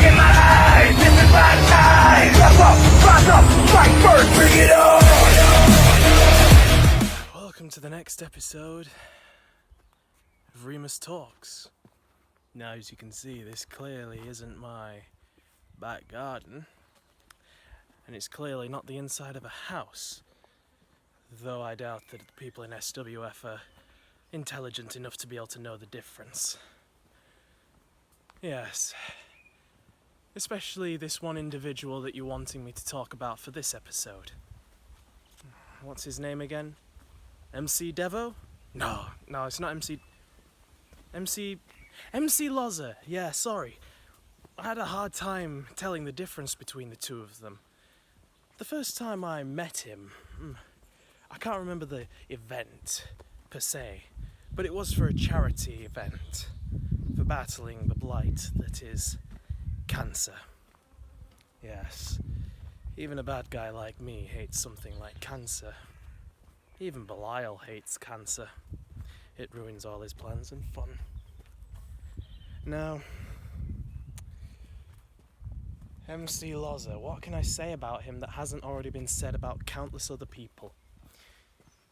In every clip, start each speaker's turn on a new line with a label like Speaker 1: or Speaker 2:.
Speaker 1: in my eyes, this is my time. Step up, rise up, fight first, bring it on.
Speaker 2: Welcome to the next episode of Remus Talks. Now, as you can see, this clearly isn't my back garden, and it's clearly not the inside of a house, though I doubt that the people in SWF are intelligent enough to be able to know the difference. Yes, especially this one individual that you're wanting me to talk about for this episode. What's his name again? MC Devvo? No, it's not MC Loza. Yeah, sorry. I had a hard time telling the difference between the two of them. The first time I met him, I can't remember the event per se, but it was for a charity event for battling the blight that is cancer. Yes, even a bad guy like me hates something like cancer. Even Belial hates cancer. It ruins all his plans and fun. Now, MC Loza, what can I say about him that hasn't already been said about countless other people?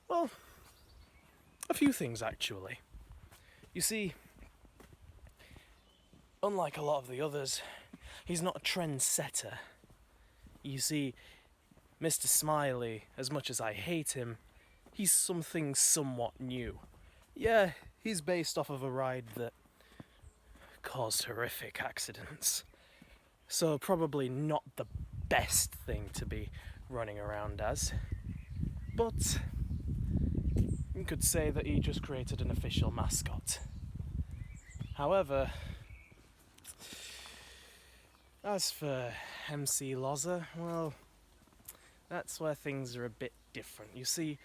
Speaker 2: Well, a few things actually. You see, unlike a lot of the others, he's not a trendsetter. You see, Mr. Smiley, as much as I hate him, he's something somewhat new. Yeah, he's based off of a ride that caused horrific accidents. So probably not the best thing to be running around as. But you could say that he just created an official mascot. However, as for MC Loza, well, that's where things are a bit different. You see,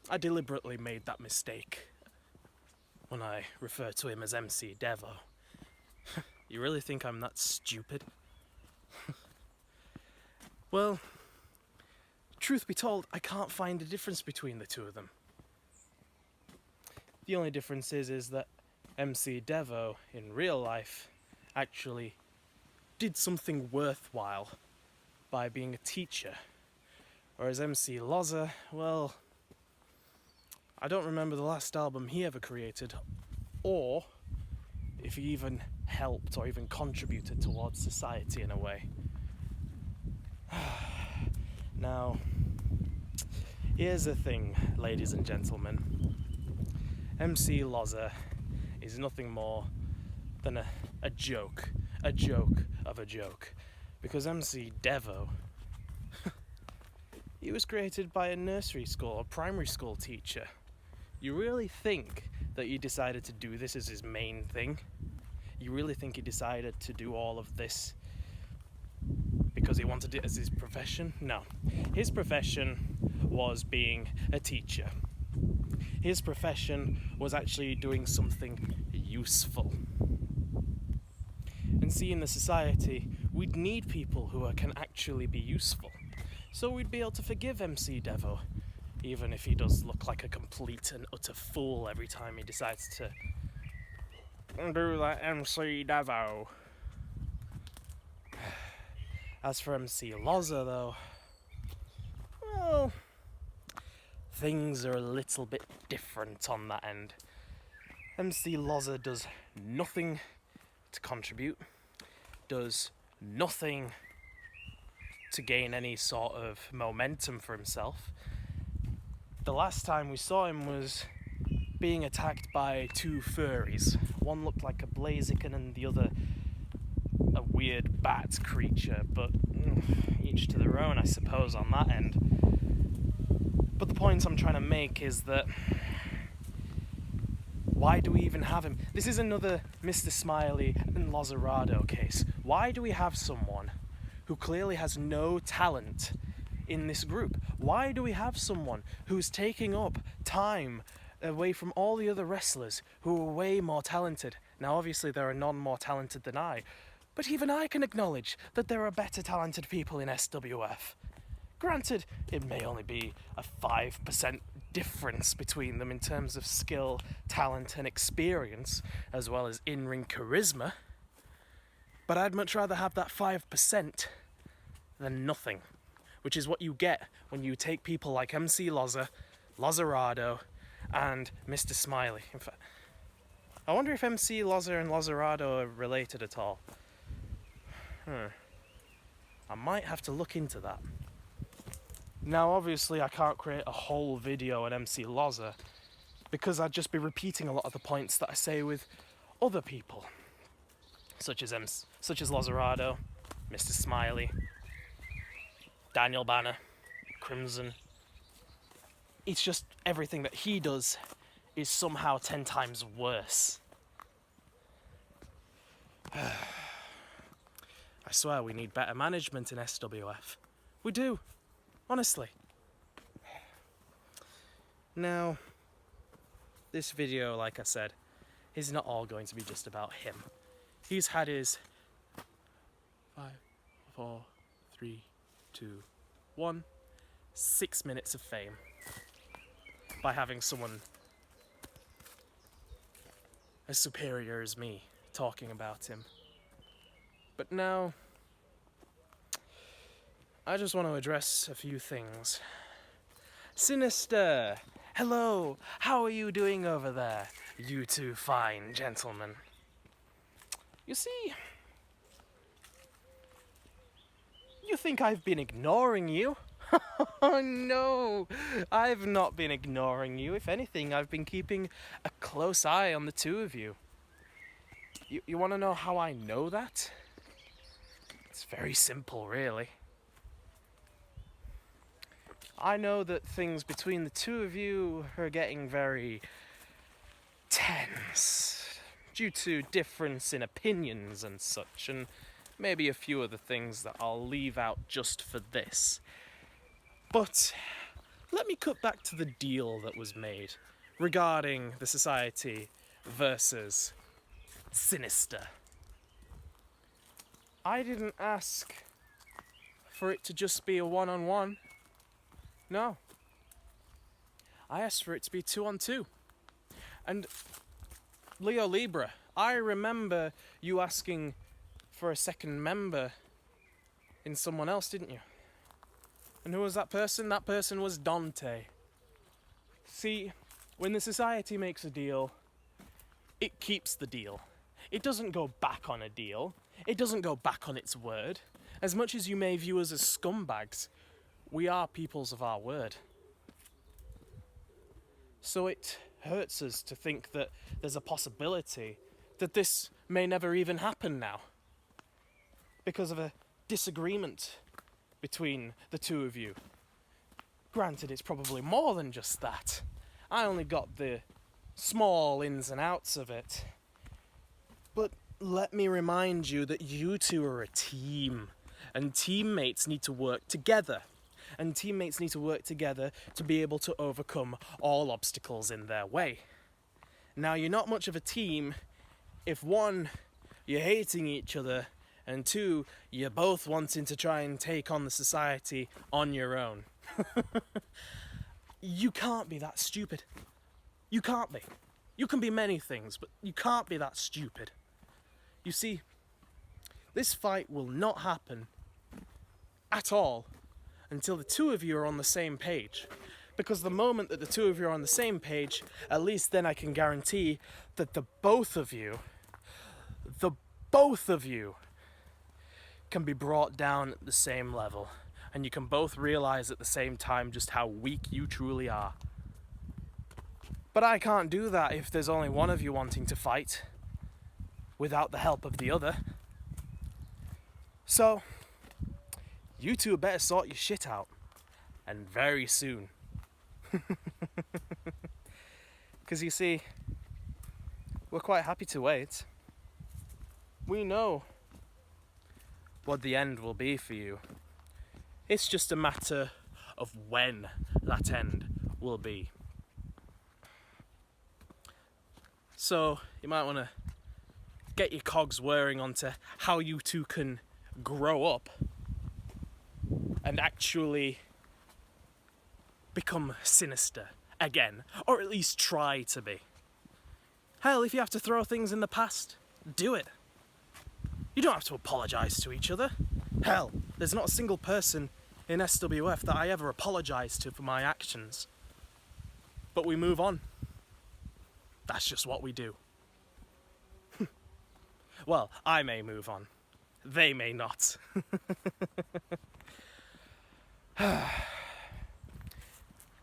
Speaker 2: I deliberately made that mistake when I refer to him as MC Devvo. You really think I'm that stupid? Well, truth be told, I can't find a difference between the two of them. The only difference is that MC Devvo, in real life, actually did something worthwhile by being a teacher. Whereas MC Loza, well, I don't remember the last album he ever created, or if he even helped or even contributed towards society in a way. Now, here's the thing, ladies and gentlemen. MC Loza is nothing more than a joke of a joke. Because MC Devvo, he was created by a nursery school or primary school teacher. You really think that he decided to do this as his main thing? You really think he decided to do all of this because he wanted it as his profession? No. His profession was being a teacher. His profession was actually doing something useful. And see, in the society, we'd need people who can actually be useful. So we'd be able to forgive MC Devvo, even if he does look like a complete and utter fool every time he decides to do that MC Devvo. As for MC Loza, though, well, things are a little bit different on that end. MC Loza does nothing to contribute, does nothing to gain any sort of momentum for himself. The last time we saw him was being attacked by two furries. One looked like a Blaziken and the other a weird bat creature, but each to their own, I suppose, on that end. But the point I'm trying to make is that why do we even have him? This is another Mr. Smiley and Lozarado case. Why do we have someone who clearly has no talent in this group? Why do we have someone who's taking up time away from all the other wrestlers who are way more talented? Now, obviously, there are none more talented than I, but even I can acknowledge that there are better talented people in SWF. Granted, it may only be a 5% difference between them in terms of skill, talent, and experience, as well as in-ring charisma. But I'd much rather have that 5% than nothing, which is what you get when you take people like MC Loza, Lozerado, and Mr. Smiley. In fact, I wonder if MC Loza and Lozerado are related at all. I might have to look into that. Now, obviously, I can't create a whole video on MC Loza because I'd just be repeating a lot of the points that I say with other people, such as Lozerado, Mr. Smiley, Daniel Banner, Crimson. It's just everything that he does is somehow 10 times worse. I swear we need better management in SWF. We do, honestly. Now, this video, like I said, is not all going to be just about him. He's had his 5, 4, 3, 2, 1, 6 minutes of fame by having someone as superior as me talking about him. But now, I just want to address a few things. Sinister! Hello! How are you doing over there, you two fine gentlemen? You see, you think I've been ignoring you? Oh no, I've not been ignoring you. If anything, I've been keeping a close eye on the two of you. You want to know how I know that? It's very simple, really. I know that things between the two of you are getting very tense due to difference in opinions and such, and maybe a few other things that I'll leave out just for this. But let me cut back to the deal that was made regarding the society versus Sinister. I didn't ask for it to just be a one-on-one. No. I asked for it to be 2-on-2. And Leo Libra, I remember you asking for a second member in someone else, didn't you? And who was that person? That person was Dante. See, when the society makes a deal, it keeps the deal. It doesn't go back on a deal. It doesn't go back on its word. As much as you may view us as scumbags, we are peoples of our word. So it hurts us to think that there's a possibility that this may never even happen now because of a disagreement between the two of you. Granted, it's probably more than just that. I only got the small ins and outs of it. But let me remind you that you two are a team, and teammates need to work together. And teammates need to work together to be able to overcome all obstacles in their way. Now, you're not much of a team if one, you're hating each other, and two, you're both wanting to try and take on the society on your own. You can't be that stupid. You can't be. You can be many things, but you can't be that stupid. You see, this fight will not happen at all until the two of you are on the same page. Because the moment that the two of you are on the same page, at least then I can guarantee that the both of you can be brought down at the same level. And you can both realize at the same time just how weak you truly are. But I can't do that if there's only one of you wanting to fight without the help of the other. So, you two better sort your shit out. And very soon. Because you see, we're quite happy to wait. We know what the end will be for you. It's just a matter of when that end will be. So, you might want to get your cogs whirring onto how you two can grow up and actually become sinister again, or at least try to be. Hell, if you have to throw things in the past, do it. You don't have to apologise to each other. Hell, there's not a single person in SWF that I ever apologise to for my actions. But we move on. That's just what we do. Well, I may move on. They may not.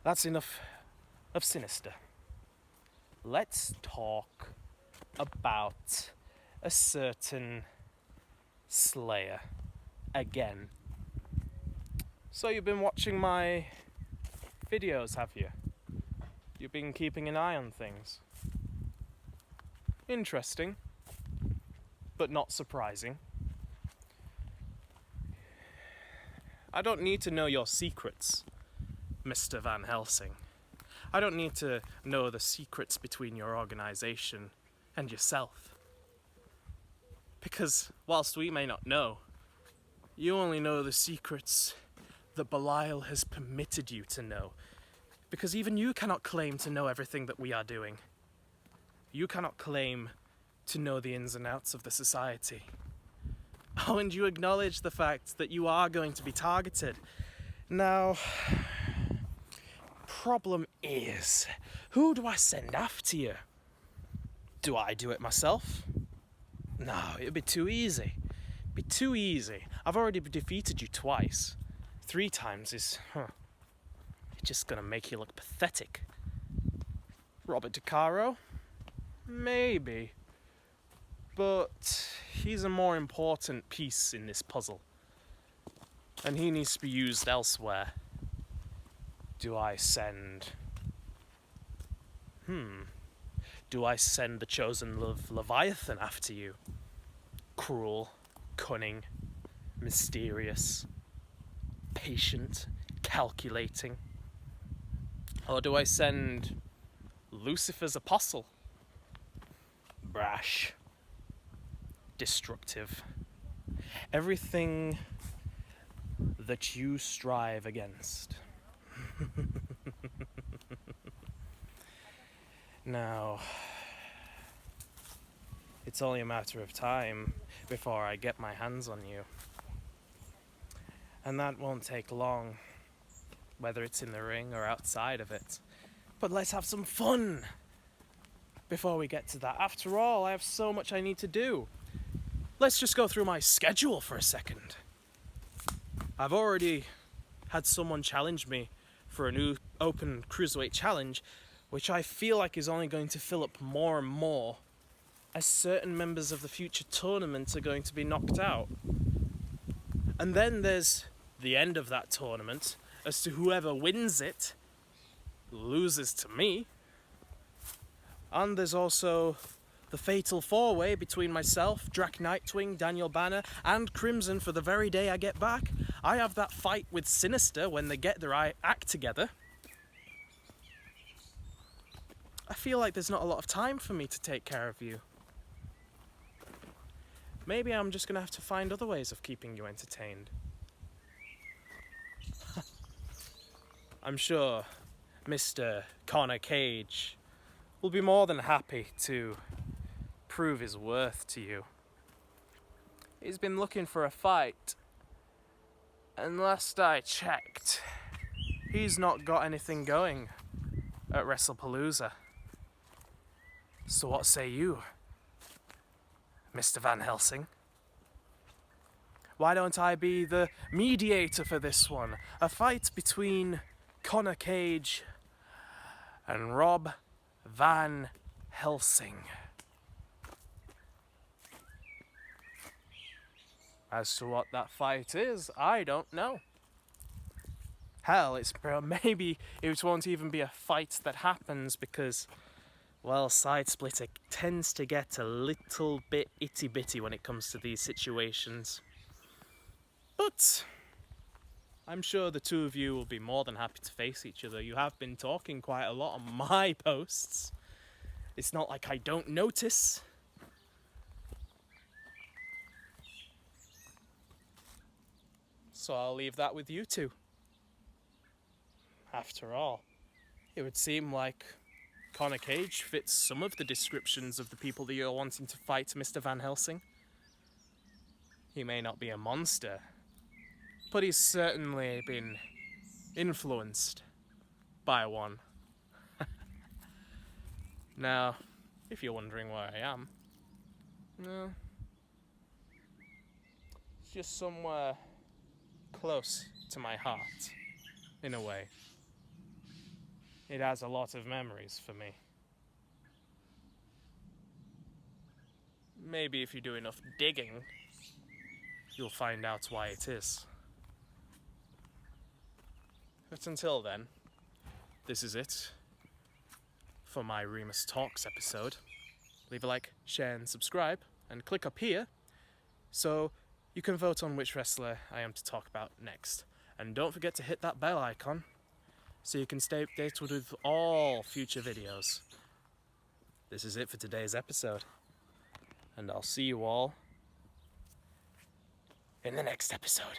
Speaker 2: That's enough of Sinister. Let's talk about a certain Slayer again. So you've been watching my videos, have you? You've been keeping an eye on things. Interesting, but not surprising. I don't need to know your secrets, Mr. Van Helsing. I don't need to know the secrets between your organization and yourself. Because whilst we may not know, you only know the secrets that Belial has permitted you to know. Because even you cannot claim to know everything that we are doing. You cannot claim to know the ins and outs of the society. Oh, and you acknowledge the fact that you are going to be targeted. Now, problem is, who do I send after you? Do I do it myself? No, it'd be too easy. It'd be too easy. I've already defeated you twice. 3 times is, it's just gonna make you look pathetic. Robert DeCaro? Maybe. But he's a more important piece in this puzzle. And he needs to be used elsewhere. Do I send... Do I send the chosen Leviathan after you? Cruel, cunning, mysterious, patient, calculating. Or do I send Lucifer's apostle? Brash, destructive. Everything that you strive against. Now, it's only a matter of time before I get my hands on you. And that won't take long, whether it's in the ring or outside of it. But let's have some fun before we get to that. After all, I have so much I need to do. Let's just go through my schedule for a second. I've already had someone challenge me for a new open cruiserweight challenge, which I feel like is only going to fill up more and more as certain members of the future tournament are going to be knocked out. And then there's the end of that tournament as to whoever wins it loses to me. And there's also the fatal 4-way between myself, Drac Nightwing, Daniel Banner, and Crimson for the very day I get back. I have that fight with Sinister when they get their act together. I feel like there's not a lot of time for me to take care of you. Maybe I'm just going to have to find other ways of keeping you entertained. I'm sure Mr. Connor Cage will be more than happy to prove his worth to you. He's been looking for a fight, and last I checked, he's not got anything going at WrestlePalooza. So what say you, Mr. Van Helsing? Why don't I be the mediator for this one? A fight between Connor Cage and Rob Van Helsing. As to what that fight is, I don't know. Hell, maybe it won't even be a fight that happens because, well, Side Splitter tends to get a little bit itty-bitty when it comes to these situations. But I'm sure the two of you will be more than happy to face each other. You have been talking quite a lot on my posts. It's not like I don't notice. So I'll leave that with you two. After all, it would seem like Connor Cage fits some of the descriptions of the people that you're wanting to fight, Mr. Van Helsing. He may not be a monster, but he's certainly been influenced by one. Now, if you're wondering where I am, no, it's just somewhere close to my heart, in a way. It has a lot of memories for me. Maybe if you do enough digging, you'll find out why it is. But until then, this is it for my Remus Talks episode. Leave a like, share and subscribe, and click up here so you can vote on which wrestler I am to talk about next. And don't forget to hit that bell icon so you can stay updated with all future videos. This is it for today's episode, and I'll see you all in the next episode.